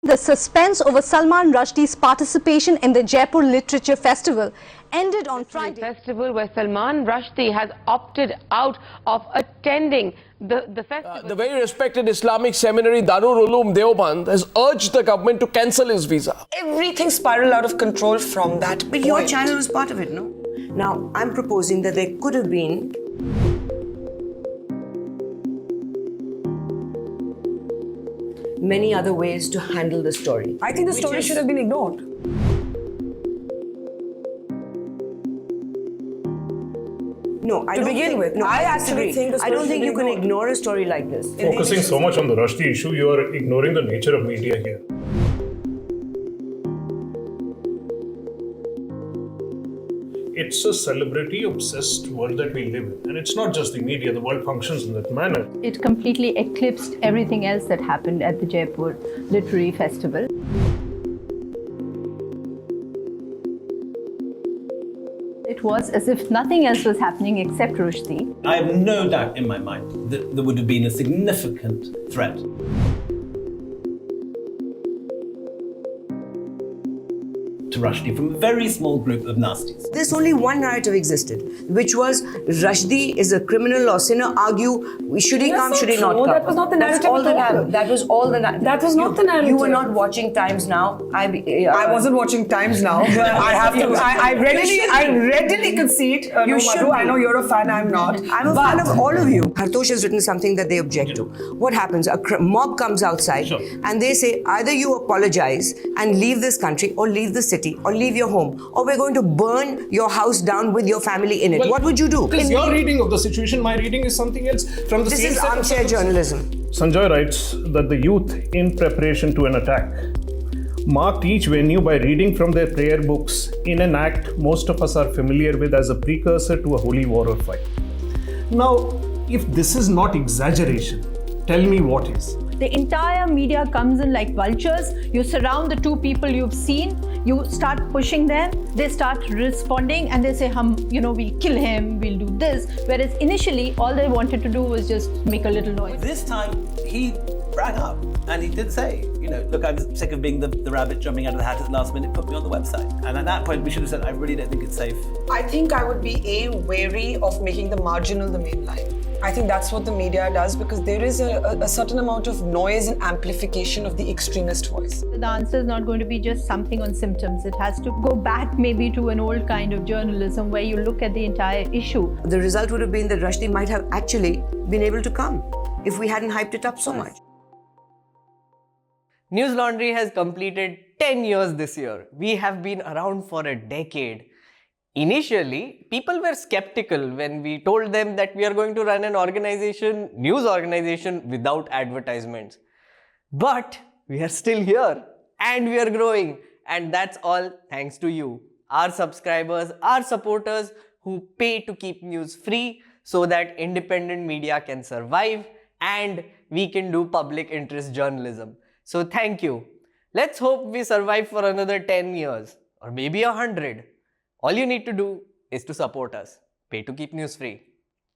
The suspense over Salman Rushdie's participation in the Jaipur Literature Festival ended on Friday. Festival where Salman Rushdie has opted out of attending the festival. The very respected Islamic seminary Darul Uloom Deoband has urged the government to cancel his visa. Everything spiraled out of control from that But your channel was part of it, no? Now, I'm proposing that there could have been many other ways to handle the story. I think the story should have been ignored. No, I To don't begin think, with, no, I disagree. actually think the I don't story think should you be can ignored. ignore a story like this. Focusing so much on the Rushdie issue, you are ignoring the nature of media here. It's a celebrity-obsessed world that we live in. And it's not just the media, the world functions in that manner. It completely eclipsed everything else that happened at the Jaipur Literary Festival. It was as if nothing else was happening except Rushdie. I have no doubt in my mind that there would have been a significant threat. To Rushdie from a very small group of nasties. There's only one narrative existed, which was Rushdie is a criminal or sinner. Argue, should he come, should he not come? That was not the narrative at all. That was all the narrative. That was not the narrative. You were not watching Times Now. I wasn't watching Times Now, but I have to. I readily concede. No, Madhu, I know you're a fan. I'm not. I'm a fan of all of you. Hartosh has written something that they object to. What happens? A mob comes outside and they say either you apologize and leave this country or leave the city or leave your home, or we're going to burn your house down with your family in it. Well, what would you do? This is your reading of the situation. My reading is something else. From the This same is set of armchair journalism. Sanjoy writes that the youth, in preparation to an attack, marked each venue by reading from their prayer books in an act most of us are familiar with as a precursor to a holy war or fight. Now, if this is not exaggeration, tell me what is. The entire media comes in like vultures. You surround the two people you've seen, you start pushing them, they start responding and they say, we'll kill him, we'll do this. Whereas initially, all they wanted to do was just make a little noise. This time, he rang up and he did say, look, I'm sick of being the rabbit jumping out of the hat at the last minute, put me on the website. And at that point, we should have said, I really don't think it's safe. I think I would be wary of making the marginal the main line. I think that's what the media does because there is a certain amount of noise and amplification of the extremist voice. The answer is not going to be just something on symptoms. It has to go back maybe to an old kind of journalism where you look at the entire issue. The result would have been that Rushdie might have actually been able to come if we hadn't hyped it up so much. Newslaundry has completed 10 years this year. We have been around for a decade. Initially, people were skeptical when we told them that we are going to run an news organization without advertisements. But we are still here and we are growing, and that's all thanks to you, our subscribers, our supporters who pay to keep news free so that independent media can survive and we can do public interest journalism. So thank you. Let's hope we survive for another 10 years or maybe 100. All you need to do is to support us. Pay to keep news free.